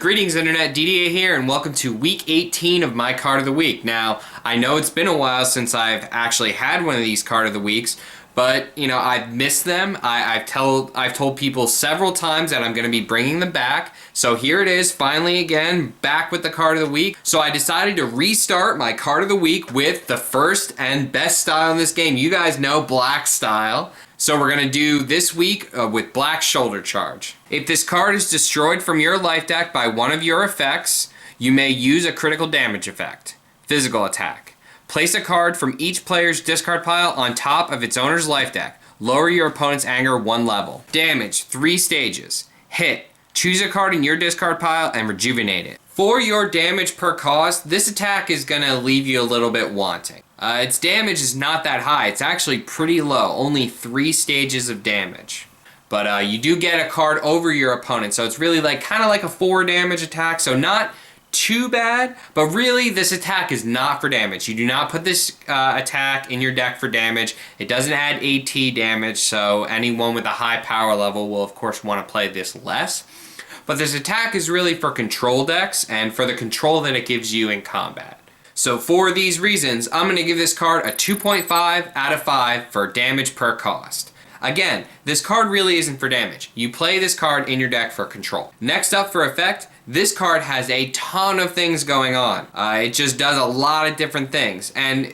Greetings Internet, DDA here, and welcome to week 18 of my card of the week. Now, I know it's been a while since I've actually had one of these card of the weeks, but I've missed them. I've told people several times that I'm going to be bringing them back. So here it is, finally again, back with the card of the week. So I decided to restart my card of the week with the first and best style in this game. You guys know black style. So we're going to do this week with Black Shoulder Charge. If this card is destroyed from your life deck by one of your effects, you may use a critical damage effect. Physical attack. Place a card from each player's discard pile on top of its owner's life deck. Lower your opponent's anger 1 level. Damage, 3 stages. Hit. Choose a card in your discard pile and rejuvenate it. For your damage per cost, this attack is going to leave you a little bit wanting. Its damage is not that high. It's actually pretty low, only 3 stages of damage. But you do get a card over your opponent, so it's really kind of like a 4 damage attack, so not too bad, but really this attack is not for damage. You do not put this attack in your deck for damage. It doesn't add AT damage, so anyone with a high power level will of course want to play this less. But this attack is really for control decks and for the control that it gives you in combat. So for these reasons, I'm going to give this card a 2.5 out of 5 for damage per cost. Again, this card really isn't for damage. You play this card in your deck for control. Next up for effect, this card has a ton of things going on. It just does a lot of different things. And,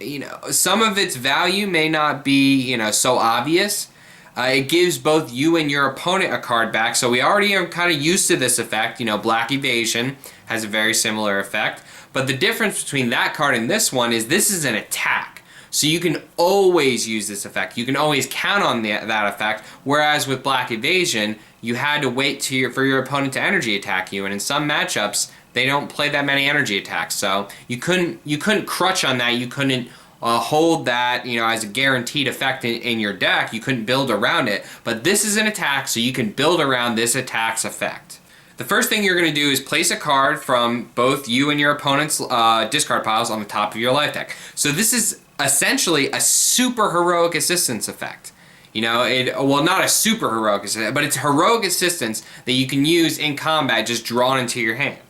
some of its value may not be, so obvious. It gives both you and your opponent a card back, so we already are kind of used to this effect. Black Evasion has a very similar effect. But the difference between that card and this one is this is an attack. So you can always use this effect. You can always count on that effect, whereas with Black Evasion, you had to wait for your opponent to energy attack you, and in some matchups, they don't play that many energy attacks. So you couldn't crutch on that. You couldn't hold that as a guaranteed effect in your deck. You couldn't build around it. But this is an attack, so you can build around this attack's effect. The first thing you're going to do is place a card from both you and your opponent's discard piles on the top of your life deck. So this is essentially a super heroic assistance effect. Well, not a super heroic assistance, but it's heroic assistance that you can use in combat just drawn into your hand.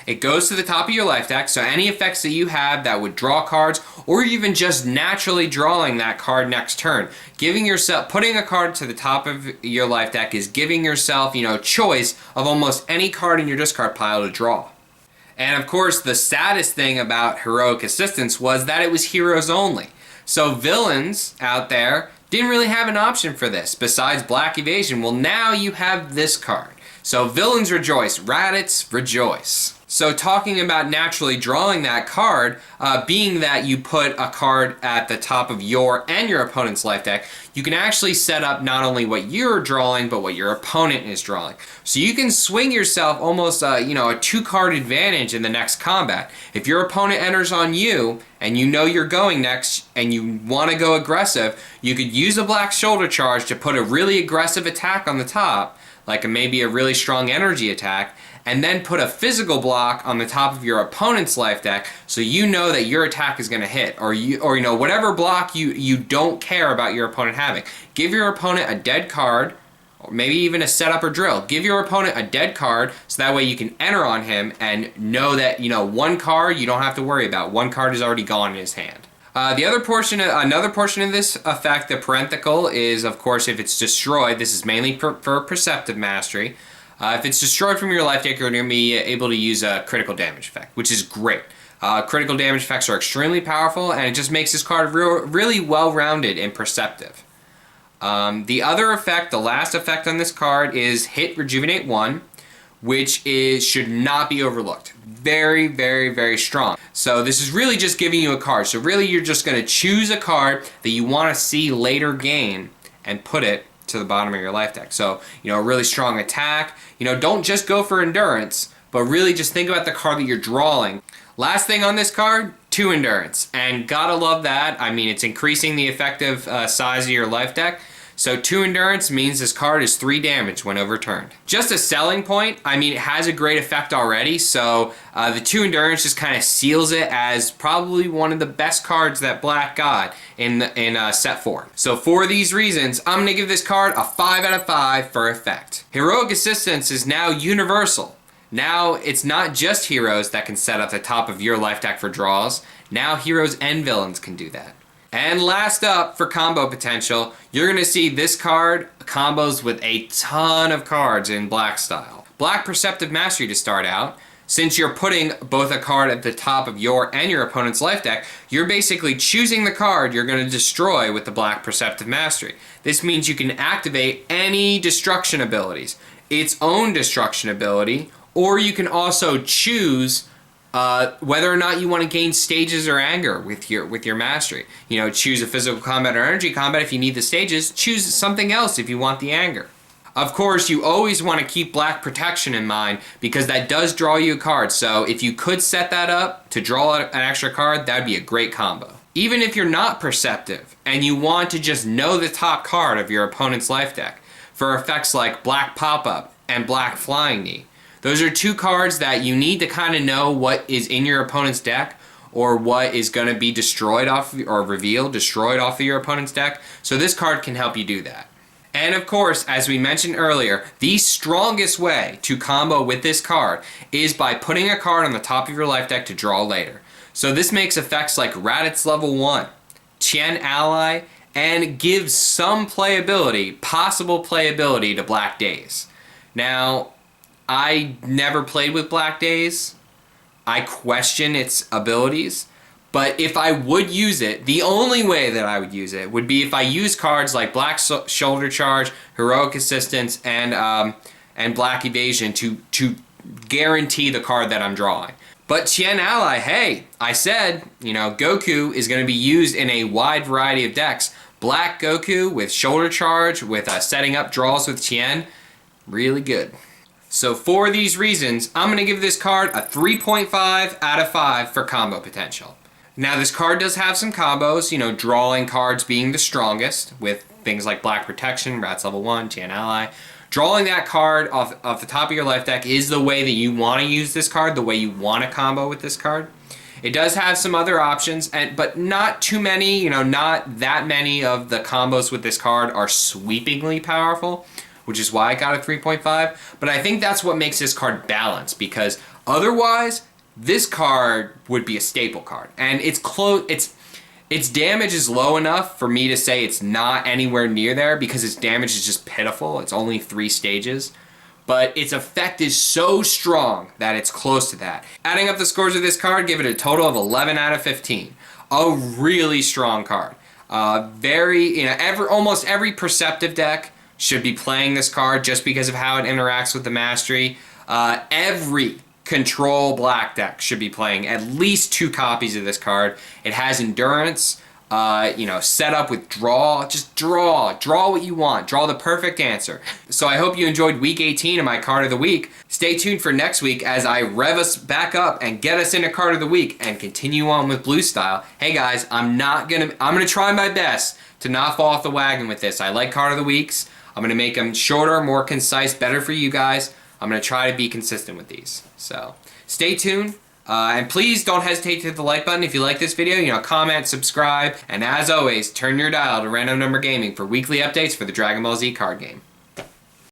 It goes to the top of your life deck, so any effects that you have that would draw cards, or even just naturally drawing that card next turn, putting a card to the top of your life deck is giving yourself, choice of almost any card in your discard pile to draw. And of course, the saddest thing about heroic assistance was that it was heroes only. So villains out there didn't really have an option for this besides Black Evasion. Well, now you have this card. So villains rejoice, Raditz rejoice. So talking about naturally drawing that card, being that you put a card at the top of your and your opponent's life deck, you can actually set up not only what you're drawing, but what your opponent is drawing. So you can swing yourself almost a 2-card advantage in the next combat. If your opponent enters on you, and you're going next, and you want to go aggressive, you could use a Black Shoulder Charge to put a really aggressive attack on the top, like maybe a really strong energy attack, and then put a physical block on the top of your opponent's life deck so you know that your attack is going to hit, or whatever block you don't care about your opponent having. Give your opponent a dead card, or maybe even a setup or drill. Give your opponent a dead card so that way you can enter on him and know that one card you don't have to worry about. One card is already gone in his hand. Another portion of this effect, the parenthetical, is of course if it's destroyed. This is mainly for Perceptive Mastery. If it's destroyed from your life deck, you're going to be able to use a critical damage effect, which is great. Critical damage effects are extremely powerful, and it just makes this card really well-rounded and perceptive. The other effect, the last effect on this card, is Hit Rejuvenate 1, which should not be overlooked. Very, very, very strong. So this is really just giving you a card. So really you're just going to choose a card that you want to see later game and put it to the bottom of your life deck. So, a really strong attack. Don't just go for endurance, but really just think about the card that you're drawing. Last thing on this card, 2 endurance. And gotta love that. I mean, it's increasing the effective size of your life deck. So 2 endurance means this card is 3 damage when overturned. Just a selling point, I mean, it has a great effect already, so the 2 endurance just kind of seals it as probably one of the best cards that Black got in set 4. So for these reasons, I'm going to give this card a 5 out of 5 for effect. Heroic Assistance is now universal. Now, it's not just heroes that can set up the top of your life deck for draws. Now, heroes and villains can do that. And last up for combo potential, you're going to see this card combos with a ton of cards in black style. Black Perceptive Mastery to start out. Since you're putting both a card at the top of your and your opponent's life deck, you're basically choosing the card you're going to destroy with the Black Perceptive Mastery. This means you can activate any destruction abilities, its own destruction ability, or you can also choose whether or not you want to gain stages or anger with your mastery. You know, choose a physical combat or energy combat if you need the stages, choose something else if you want the anger. Of course, you always want to keep black protection in mind because that does draw you a card. So if you could set that up to draw an extra card, that would be a great combo. Even if you're not perceptive and you want to just know the top card of your opponent's life deck, for effects like Black Pop-Up and Black Flying Knee, those are two cards that you need to kind of know what is in your opponent's deck or what is going to be destroyed off or revealed, destroyed off of your opponent's deck. So this card can help you do that. And of course, as we mentioned earlier, the strongest way to combo with this card is by putting a card on the top of your life deck to draw later. So this makes effects like Raditz level 1, Tien Ally, and gives some playability, possible playability to Black Days. Now, I never played with Black Days. I question its abilities. But if I would use it, the only way that I would use it would be if I use cards like Black Shoulder Charge, Heroic Assistance, and Black Evasion to guarantee the card that I'm drawing. But Tien Ally, hey, I said, you know, Goku is going to be used in a wide variety of decks. Black Goku with Shoulder Charge, with setting up draws with Tien, really good. So for these reasons, I'm going to give this card a 3.5 out of 5 for combo potential. Now this card does have some combos, you know, drawing cards being the strongest with things like Black Protection, Rats level 1, Tien Ally. Drawing that card off the top of your life deck is the way that you want to use this card, the way you want to combo with this card. It does have some other options, but not too many, you know, not that many of the combos with this card are sweepingly powerful, which is why I got a 3.5. But I think that's what makes this card balanced, because otherwise, this card would be a staple card, and its damage is low enough for me to say it's not anywhere near there because its damage is just pitiful. It's only 3 stages, but its effect is so strong that it's close to that. Adding up the scores of this card, give it a total of 11 out of 15. A really strong card. Almost every perceptive deck should be playing this card just because of how it interacts with the mastery. Every control black deck should be playing at least 2 copies of this card. It has endurance, set up with draw. Just draw what you want. Draw the perfect answer. So I hope you enjoyed week 18 of my card of the week. Stay tuned for next week as I rev us back up and get us into card of the week and continue on with blue style. Hey guys, I'm gonna try my best to not fall off the wagon with this. I like card of the weeks. I'm gonna make them shorter, more concise, better for you guys. I'm going to try to be consistent with these. So stay tuned. And please don't hesitate to hit the like button if you like this video. Comment, subscribe, and as always, turn your dial to Random Number Gaming for weekly updates for the Dragon Ball Z card game.